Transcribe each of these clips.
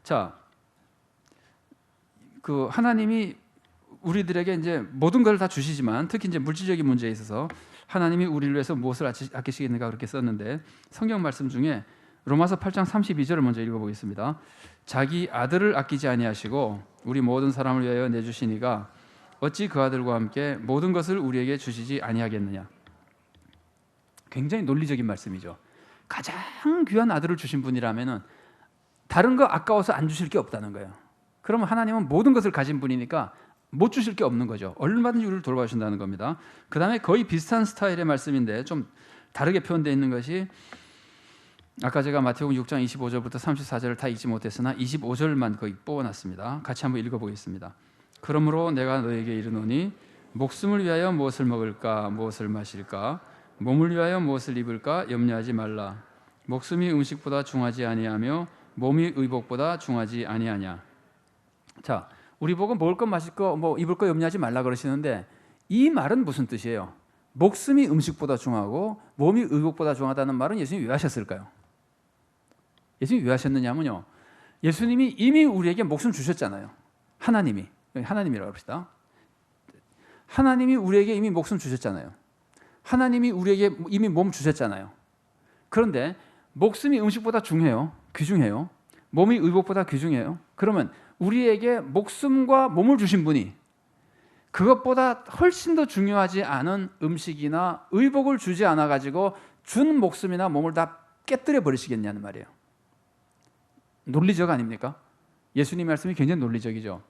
자, 그 하나님이 우리들에게 이제 모든 걸 다 주시지만 특히 이제 물질적인 문제에 있어서 하나님이 우리를 위해서 무엇을 아끼시겠는가 그렇게 썼는데 성경 말씀 중에 로마서 8장 32절을 먼저 읽어보겠습니다. 자기 아들을 아끼지 아니하시고 우리 모든 사람을 위하여 내주시니가 어찌 그 아들과 함께 모든 것을 우리에게 주시지 아니하겠느냐. 굉장히 논리적인 말씀이죠. 가장 귀한 아들을 주신 분이라면은 다른 거 아까워서 안 주실 게 없다는 거예요. 그러면 하나님은 모든 것을 가진 분이니까 못 주실 게 없는 거죠. 얼마든지 우리를 돌봐주신다는 겁니다. 그 다음에 거의 비슷한 스타일의 말씀인데 좀 다르게 표현되어 있는 것이 아까 제가 마태복음 6장 25절부터 34절을 다 읽지 못했으나 25절만 거의 뽑아놨습니다. 같이 한번 읽어보겠습니다. 그러므로 내가 너에게 이르노니 목숨을 위하여 무엇을 먹을까 무엇을 마실까 몸을 위하여 무엇을 입을까 염려하지 말라. 목숨이 음식보다 중하지 아니하며 몸이 의복보다 중하지 아니하냐. 자, 우리 보고 먹을 것 마실 거 뭐 입을 거 염려하지 말라 그러시는데 이 말은 무슨 뜻이에요? 목숨이 음식보다 중하고 몸이 의복보다 중하다는 말은 예수님이 왜 하셨을까요? 예수님이 왜 하셨느냐면요, 예수님이 이미 우리에게 목숨 주셨잖아요. 하나님이라고 합시다. 하나님이 우리에게 이미 목숨 주셨잖아요. 하나님이 우리에게 이미 몸 주셨잖아요. 그런데 목숨이 음식보다 중해요. 귀중해요. 몸이 의복보다 귀중해요. 그러면 우리에게 목숨과 몸을 주신 분이 그것보다 훨씬 더 중요하지 않은 음식이나 의복을 주지 않아 가지고 준 목숨이나 몸을 다 깨뜨려 버리시겠냐는 말이에요. 논리적 아닙니까? 예수님 말씀이 굉장히 논리적이죠.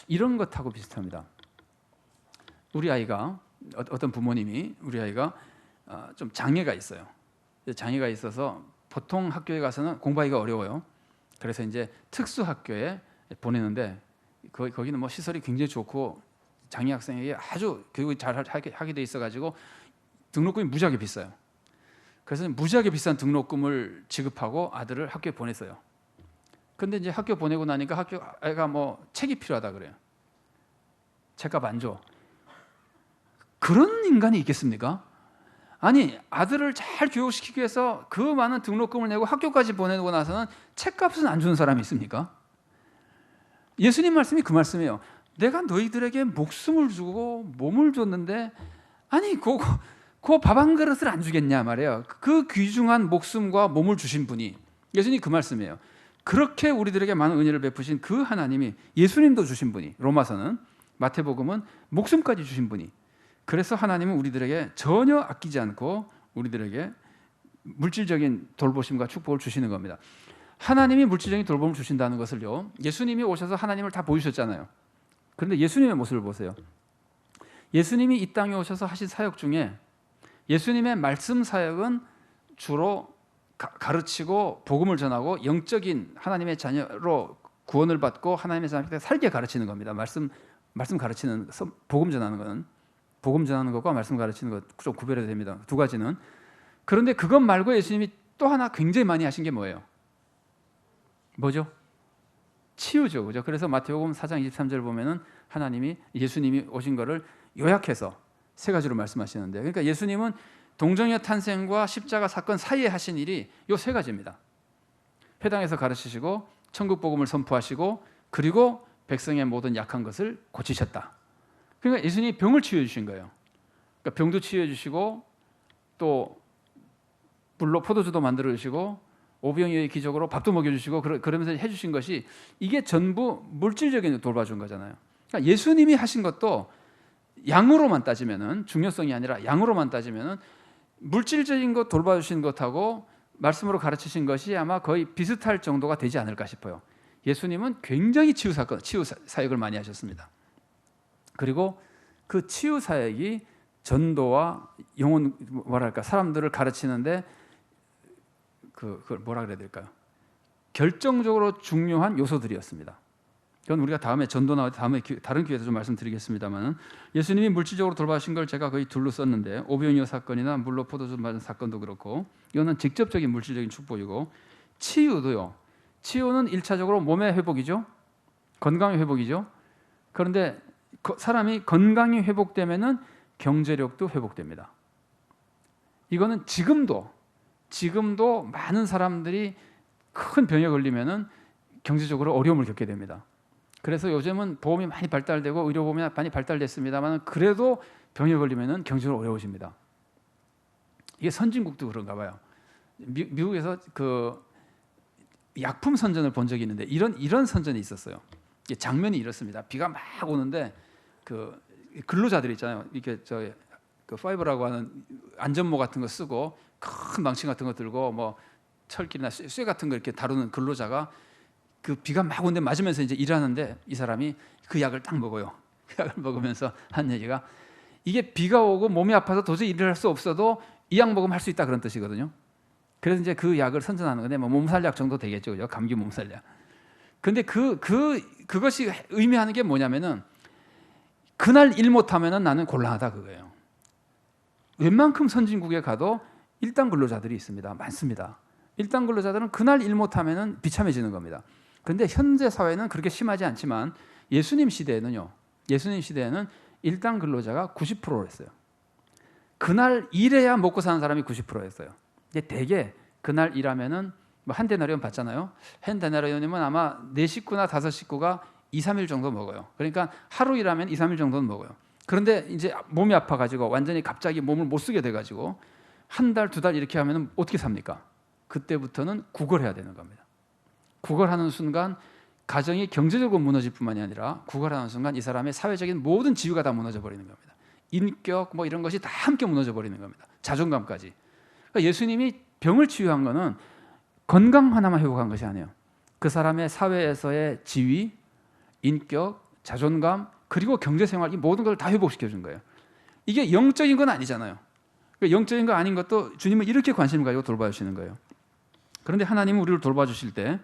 이런 것하고 비슷합니다. 우리 아이가 어떤 부모님이 우리 아이가 좀 장애가 있어요. 장애가 있어서 보통 학교에 가서는 공부하기가 어려워요. 그래서 이제 특수 학교에 보내는데 거기는 뭐 시설이 굉장히 좋고 장애 학생에게 아주 교육을 잘 하게 돼 있어가지고 등록금이 무지하게 비싸요. 그래서 무지하게 비싼 등록금을 지급하고 아들을 학교에 보냈어요. 근데 이제 학교 보내고 나니까 학교 애가 뭐 책이 필요하다 그래요. 책값 안 줘. 그런 인간이 있겠습니까? 아니, 아들을 잘 교육시키기 위해서 그 많은 등록금을 내고 학교까지 보내고 나서는 책값은 안 주는 사람이 있습니까? 예수님 말씀이 그 말씀이에요. 내가 너희들에게 목숨을 주고 몸을 줬는데 아니 그 밥 한 그릇을 안 주겠냐 말이에요. 그 귀중한 목숨과 몸을 주신 분이 예수님 그 말씀이에요. 그렇게 우리들에게 많은 은혜를 베푸신 그 하나님이 예수님도 주신 분이 로마서는 마태복음은 목숨까지 주신 분이 그래서 하나님은 우리들에게 전혀 아끼지 않고 우리들에게 물질적인 돌보심과 축복을 주시는 겁니다. 하나님이 물질적인 돌봄을 주신다는 것을요, 예수님이 오셔서 하나님을 다 보여주셨잖아요. 그런데 예수님의 모습을 보세요. 예수님이 이 땅에 오셔서 하신 사역 중에 예수님의 말씀 사역은 주로 가르치고 복음을 전하고 영적인 하나님의 자녀로 구원을 받고 하나님의 자녀한테 살게 가르치는 겁니다. 말씀 가르치는, 복음 전하는 것은 복음 전하는 것과 말씀 가르치는 것 좀 구별해야 됩니다. 두 가지는. 그런데 그것 말고 예수님이 또 하나 굉장히 많이 하신 게 뭐예요? 뭐죠? 치유죠. 그죠? 그래서 마태복음 4장 23절 보면은 예수님이 오신 거를 요약해서 세 가지로 말씀하시는데, 그러니까 예수님은 동정의 탄생과 십자가 사건 사이에 하신 일이 요 세 가지입니다. 회당에서 가르치시고 천국 복음을 선포하시고 그리고 백성의 모든 약한 것을 고치셨다. 그러니까 예수님이 병을 치유해 주신 거예요. 그러니까 병도 치유해 주시고 또 물로 포도주도 만들어 주시고 오병이어의 기적으로 밥도 먹여주시고 그러면서 해주신 것이 이게 전부 물질적인 돌봐준 거잖아요. 그러니까 예수님이 하신 것도 양으로만 따지면은 중요성이 아니라 양으로만 따지면은 물질적인 것 돌봐주신 것하고 말씀으로 가르치신 것이 아마 거의 비슷할 정도가 되지 않을까 싶어요. 예수님은 굉장히 치유 사역을 많이 하셨습니다. 그리고 그 치유 사역이 전도와 영혼 사람들을 가르치는데 그걸 뭐라 그래야 될까요? 결정적으로 중요한 요소들이었습니다. 그건 우리가 다음에 전도 나올 때 다른 기회에서 좀 말씀드리겠습니다만 예수님이 물질적으로 돌봐주신 걸 제가 거의 둘로 썼는데 오병이어 사건이나 물로 포도주 맞은 사건도 그렇고 이거는 직접적인 물질적인 축복이고 치유도요. 치유는 1차적으로 몸의 회복이죠. 건강의 회복이죠. 그런데 사람이 건강이 회복되면은 경제력도 회복됩니다. 이거는 지금도 많은 사람들이 큰 병에 걸리면은 경제적으로 어려움을 겪게 됩니다. 그래서 요즘은 보험이 많이 발달되고 의료보험이 많이 발달됐습니다만 그래도 병에 걸리면은 경제적으로 어려워집니다. 이게 선진국도 그런가 봐요. 미국에서 그 약품 선전을 본 적이 있는데 이런 선전이 있었어요. 장면이 이렇습니다. 비가 막 오는데 그 근로자들 있잖아요. 이렇게 그 파이버라고 하는 안전모 같은 거 쓰고 큰 망치 같은 거 들고 뭐 철길이나 쇠 같은 거 이렇게 다루는 근로자가 그 비가 막 오는데 맞으면서 이제 일하는데 이 사람이 그 약을 딱 먹어요. 그 약을 먹으면서 한 얘기가 이게 비가 오고 몸이 아파서 도저히 일을 할 수 없어도 이 약 먹으면 할 수 있다 그런 뜻이거든요. 그래서 이제 그 약을 선전하는 건데 뭐 몸살약 정도 되겠죠, 그죠? 감기 몸살약. 근데 그것이 의미하는 게 뭐냐면은 그날 일 못하면은 나는 곤란하다 그거예요. 웬만큼 선진국에 가도 일당 근로자들이 있습니다. 많습니다. 일당 근로자들은 그날 일 못하면은 비참해지는 겁니다. 그런데 현재 사회는 그렇게 심하지 않지만 예수님 시대에는 일당 근로자가 90%였어요. 그날 일해야 먹고 사는 사람이 90%였어요. 근데 대개 그날 일하면은 뭐 한 데나리온 받잖아요. 한 데나리온이면 아마 4식구나 5식구가 2, 3일 정도 먹어요. 그러니까 하루 일하면 2, 3일 정도는 먹어요. 그런데 이제 몸이 아파가지고 완전히 갑자기 몸을 못 쓰게 돼가지고 한 달, 2달 이렇게 하면 어떻게 삽니까? 그때부터는 구걸해야 되는 겁니다. 구걸하는 순간 가정이 경제적으로 무너질 뿐만이 아니라 구걸하는 순간 이 사람의 사회적인 모든 지위가 다 무너져 버리는 겁니다. 인격 뭐 이런 것이 다 함께 무너져 버리는 겁니다. 자존감까지. 그러니까 예수님이 병을 치유한 거는 건강 하나만 회복한 것이 아니에요. 그 사람의 사회에서의 지위, 인격, 자존감 그리고 경제생활 이 모든 걸 다 회복시켜 준 거예요. 이게 영적인 건 아니잖아요. 영적인 거 아닌 것도 주님은 이렇게 관심을 가지고 돌봐주시는 거예요. 그런데 하나님은 우리를 돌봐주실 때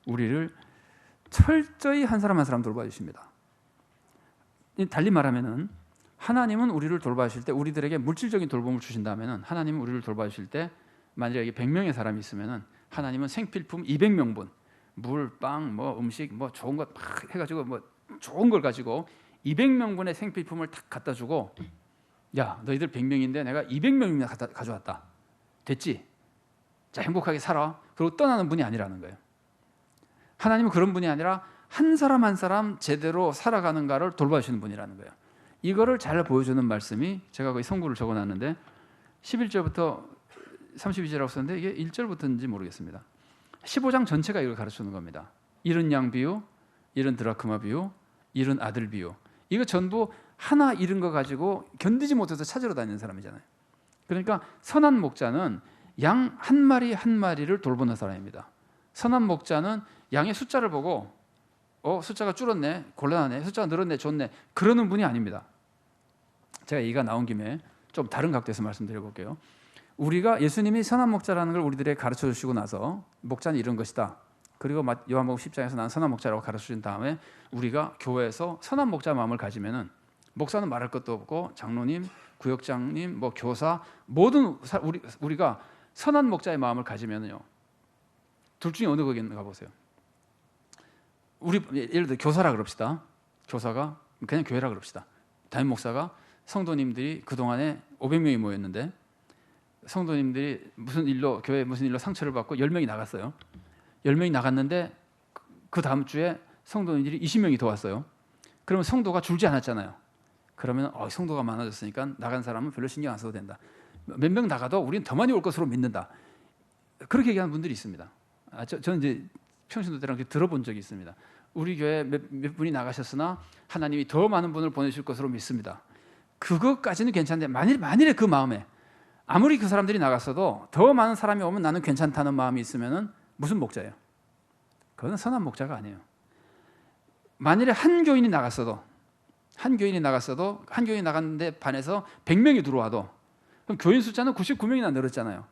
우리를 철저히 한 사람 한 사람 돌봐주십니다. 달리 말하면은 하나님은 우리를 돌봐주실 때 우리들에게 물질적인 돌봄을 주신다면은 하나님은 우리를 돌봐주실 때 만약에 100명의 사람이 있으면은 하나님은 생필품 200명분 물, 빵, 뭐 음식, 뭐 좋은 것 막 해가지고 뭐 좋은 걸 가지고 200명분의 생필품을 탁 갖다 주고 야 너희들 100명인데 내가 200명이나 가져왔다. 됐지? 자 행복하게 살아. 그리고 떠나는 분이 아니라는 거예요. 하나님은 그런 분이 아니라 한 사람 한 사람 제대로 살아가는가를 돌봐주시는 분이라는 거예요. 이거를 잘 보여주는 말씀이 제가 거기 성구를 적어놨는데 11절부터 32절이라고 썼는데 이게 1절부터인지 모르겠습니다. 15장 전체가 이걸 가르치는 겁니다. 잃은 양 비유, 잃은 드라크마 비유, 잃은 아들 비유. 이거 전부 하나 잃은 거 가지고 견디지 못해서 찾으러 다니는 사람이잖아요. 그러니까 선한 목자는 양 한 마리 한 마리를 돌보는 사람입니다. 선한 목자는 양의 숫자를 보고 숫자가 줄었네, 곤란하네, 숫자가 늘었네, 좋네 그러는 분이 아닙니다. 제가 얘기가 나온 김에 좀 다른 각도에서 말씀드려볼게요. 우리가 예수님이 선한 목자라는 걸 우리들에게 가르쳐 주시고 나서 목자는 이런 것이다. 그리고 요한복음 10장에서 난 선한 목자라고 가르쳐 준 다음에 우리가 교회에서 선한 목자 마음을 가지면은 목사는 말할 것도 없고 장로님, 구역장님, 뭐 교사 모든 우리가 선한 목자의 마음을 가지면은요. 둘 중에 어느 거겠는가 보세요. 우리 예를 들어 교사라 그럽시다. 교사가 그냥 교회라 그럽시다. 담임 목사가 성도님들이 그동안에 500명이 모였는데 성도님들이 교회 무슨 일로 상처를 받고 10명이 나갔어요. 10명이 나갔는데 그 다음 주에 성도님들이 20명이 더 왔어요. 그러면 성도가 줄지 않았잖아요. 그러면 성도가 많아졌으니까 나간 사람은 별로 신경 안 써도 된다. 몇 명 나가도 우리는 더 많이 올 것으로 믿는다. 그렇게 얘기하는 분들이 있습니다. 저는 이제 평신도 때랑 들어본 적이 있습니다. 우리 교회 몇 분이 나가셨으나 하나님이 더 많은 분을 보내실 것으로 믿습니다. 그것까지는 괜찮은데 만일에 그 마음에 아무리 그 사람들이 나갔어도 더 많은 사람이 오면 나는 괜찮다는 마음이 있으면은 무슨 목자예요? 그건 선한 목자가 아니에요. 만일에 한 교인이 나갔어도 한 교인이 나갔는데 반에서 100명이 들어와도 그럼 교인 숫자는 99명이나 늘었잖아요.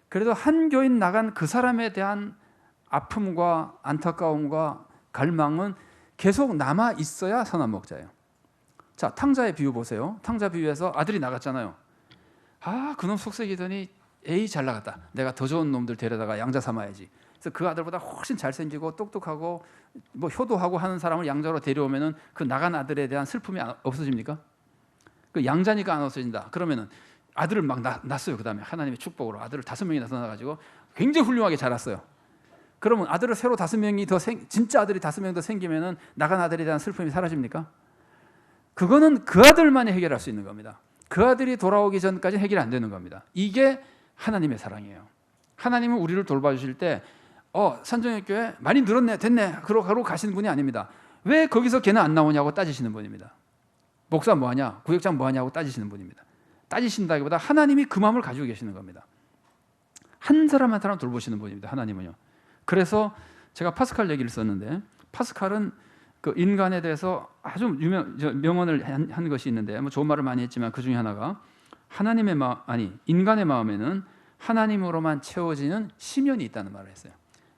그래도 한 교인 나간 그 사람에 대한 아픔과 안타까움과 갈망은 계속 남아 있어야 선한 목자예요. 자, 탕자의 비유 보세요. 탕자 비유에서 아들이 나갔잖아요. 그놈 속썩이더니 에이 잘 나갔다. 내가 더 좋은 놈들 데려다가 양자 삼아야지. 그래서 그 아들보다 훨씬 잘생기고 똑똑하고 뭐 효도하고 하는 사람을 양자로 데려오면은 그 나간 아들에 대한 슬픔이 없어집니까? 그 양자니까 안 없어진다. 그러면은 아들을 막 낳았어요. 그 다음에 하나님의 축복으로 아들을 5명이나 낳아가지고 굉장히 훌륭하게 자랐어요. 그러면 아들을 새로 5명이 더 진짜 아들이 5명 더 생기면은 나간 아들에 대한 슬픔이 사라집니까? 그거는 그 아들만이 해결할 수 있는 겁니다. 그 아들이 돌아오기 전까지 해결이 안 되는 겁니다. 이게 하나님의 사랑이에요. 하나님은 우리를 돌봐주실 때 산정역교회 많이 늘었네, 됐네, 그러고 가시는 분이 아닙니다. 왜 거기서 걔는 안 나오냐고 따지시는 분입니다. 목사 뭐하냐, 구역장 뭐하냐고 따지시는 분입니다. 따지신다기보다 하나님이 그 마음을 가지고 계시는 겁니다. 한 사람 한 사람 돌보시는 분입니다. 하나님은요. 그래서 제가 파스칼 얘기를 썼는데, 파스칼은 그 인간에 대해서 아주 명언을 한 것이 있는데, 뭐 좋은 말을 많이 했지만 그 중에 하나가 인간의 마음에는 하나님으로만 채워지는 심연이 있다는 말을 했어요.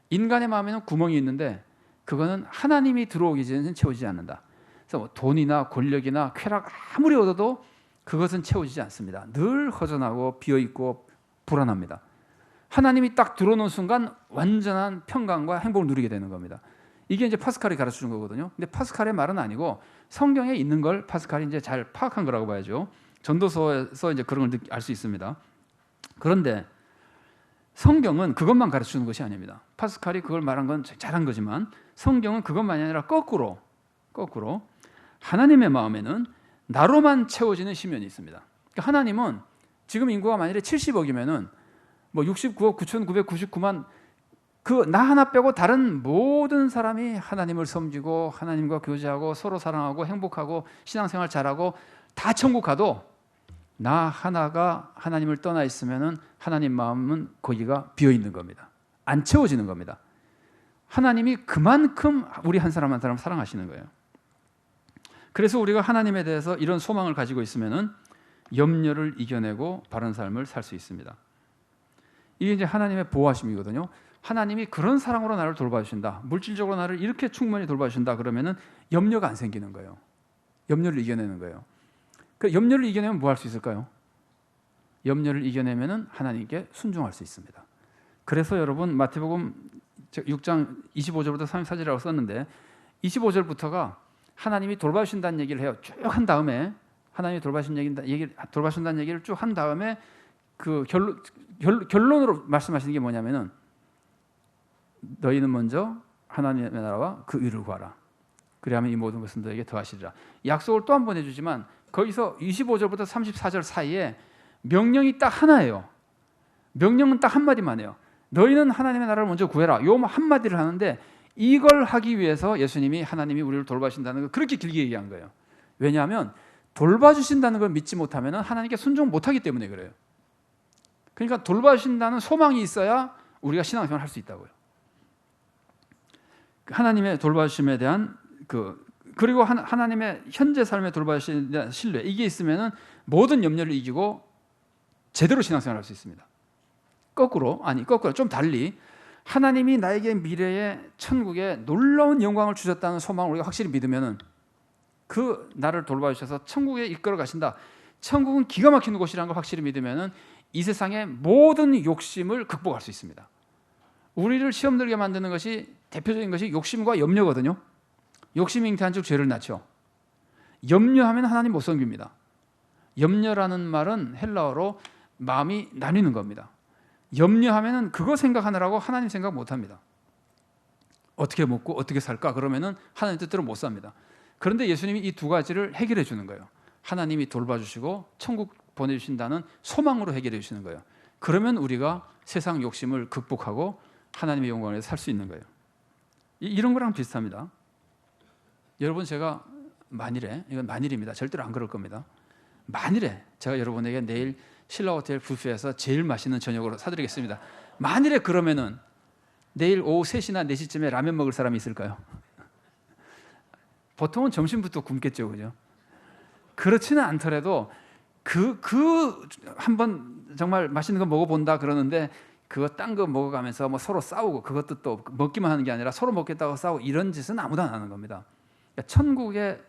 인간의 마음에는 구멍이 있는데 그거는 하나님이 들어오기 전에는 채워지지 않는다. 그래서 뭐 돈이나 권력이나 쾌락 아무리 얻어도 그것은 채워지지 않습니다. 늘 허전하고 비어있고 불안합니다. 하나님이 딱 들어오는 순간 완전한 평강과 행복을 누리게 되는 겁니다. 이게 이제 파스칼이 가르치는 거거든요. 근데 파스칼의 말은 아니고 성경에 있는 걸 파스칼이 이제 잘 파악한 거라고 봐야죠. 전도서에서 이제 그런 걸 알 수 있습니다. 그런데 성경은 그것만 가르치는 것이 아닙니다. 파스칼이 그걸 말한 건 잘한 거지만 성경은 그것만이 아니라 거꾸로 하나님의 마음에는 나로만 채워지는 심연이 있습니다. 그러니까 하나님은 지금 인구가 만일에 70억이면은 뭐 69억 9,999만 그 나 하나 빼고 다른 모든 사람이 하나님을 섬기고 하나님과 교제하고 서로 사랑하고 행복하고 신앙생활 잘하고 다 천국 가도 나 하나가 하나님을 떠나 있으면은 하나님 마음은 거기가 비어 있는 겁니다. 안 채워지는 겁니다. 하나님이 그만큼 우리 한 사람 한 사람 사랑하시는 거예요. 그래서 우리가 하나님에 대해서 이런 소망을 가지고 있으면은 염려를 이겨내고 바른 삶을 살 수 있습니다. 이게 이제 하나님의 보호하심이거든요. 하나님이 그런 사랑으로 나를 돌봐주신다. 물질적으로 나를 이렇게 충분히 돌봐주신다. 그러면은 염려가 안 생기는 거예요. 염려를 이겨내는 거예요. 그 염려를 이겨내면 뭐 할 수 있을까요? 염려를 이겨내면은 하나님께 순종할 수 있습니다. 그래서 여러분 마태복음 6장 25절부터 34절이라고 썼는데 25절부터가 하나님이 돌봐주신다는 얘기를 해요. 쭉 한 다음에 하나님이 돌봐주신다는 얘기를 쭉 한 다음에 그 결론으로 말씀하시는 게 뭐냐면은 너희는 먼저 하나님의 나라와 그 의를 구하라. 그리하면 이 모든 것은 너에게 더하시리라. 약속을 또 한 번 해주지만 거기서 25절부터 34절 사이에 명령이 딱 하나예요. 명령은 딱 한마디만 해요. 너희는 하나님의 나라를 먼저 구해라. 요 한마디를 하는데 이걸 하기 위해서 예수님이 하나님이 우리를 돌봐주신다는 걸 그렇게 길게 얘기한 거예요. 왜냐하면 돌봐주신다는 걸 믿지 못하면 하나님께 순종 못하기 때문에 그래요. 그러니까 돌봐주신다는 소망이 있어야 우리가 신앙생활을 할 수 있다고요. 하나님의 돌봐주심에 대한 그리고 하나님의 현재 삶의 돌봐주심에 대한 신뢰, 이게 있으면 모든 염려를 이기고 제대로 신앙생활을 할 수 있습니다. 거꾸로 좀 달리 하나님이 나에게 미래의 천국에 놀라운 영광을 주셨다는 소망을 우리가 확실히 믿으면 그 나를 돌봐주셔서 천국에 이끌어 가신다. 천국은 기가 막히는 곳이라는 걸 확실히 믿으면 이 세상의 모든 욕심을 극복할 수 있습니다. 우리를 시험 들게 만드는 것이 대표적인 것이 욕심과 염려거든요. 욕심이 잉태한 즉 죄를 낳죠. 염려하면 하나님 못 섬깁니다. 염려라는 말은 헬라어로 마음이 나뉘는 겁니다. 염려하면 그거 생각하느라고 하나님 생각 못합니다. 어떻게 먹고 어떻게 살까? 그러면은 하나님 뜻대로 못 삽니다. 그런데 예수님이 이 두 가지를 해결해 주는 거예요. 하나님이 돌봐주시고 천국 보내주신다는 소망으로 해결해 주시는 거예요. 그러면 우리가 세상 욕심을 극복하고 하나님의 영광을 살 수 있는 거예요. 이런 거랑 비슷합니다. 여러분 제가 만일에, 이건 만일입니다. 절대로 안 그럴 겁니다. 만일에 제가 여러분에게 내일 신라호텔 뷔페에서 제일 맛있는 저녁으로 사드리겠습니다. 만일에 그러면은 내일 오후 3시나 4시쯤에 라면 먹을 사람이 있을까요? 보통은 점심부터 굶겠죠, 그죠? 그렇지는 않더라도 한번 정말 맛있는 거 먹어본다 그러는데 그거 딴 거 먹어가면서 뭐 서로 싸우고 그것도 또 먹기만 하는 게 아니라 서로 먹겠다고 싸우고 이런 짓은 아무도 안 하는 겁니다. 그러니까 천국의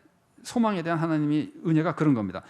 소망에 대한 하나님의 은혜가 그런 겁니다.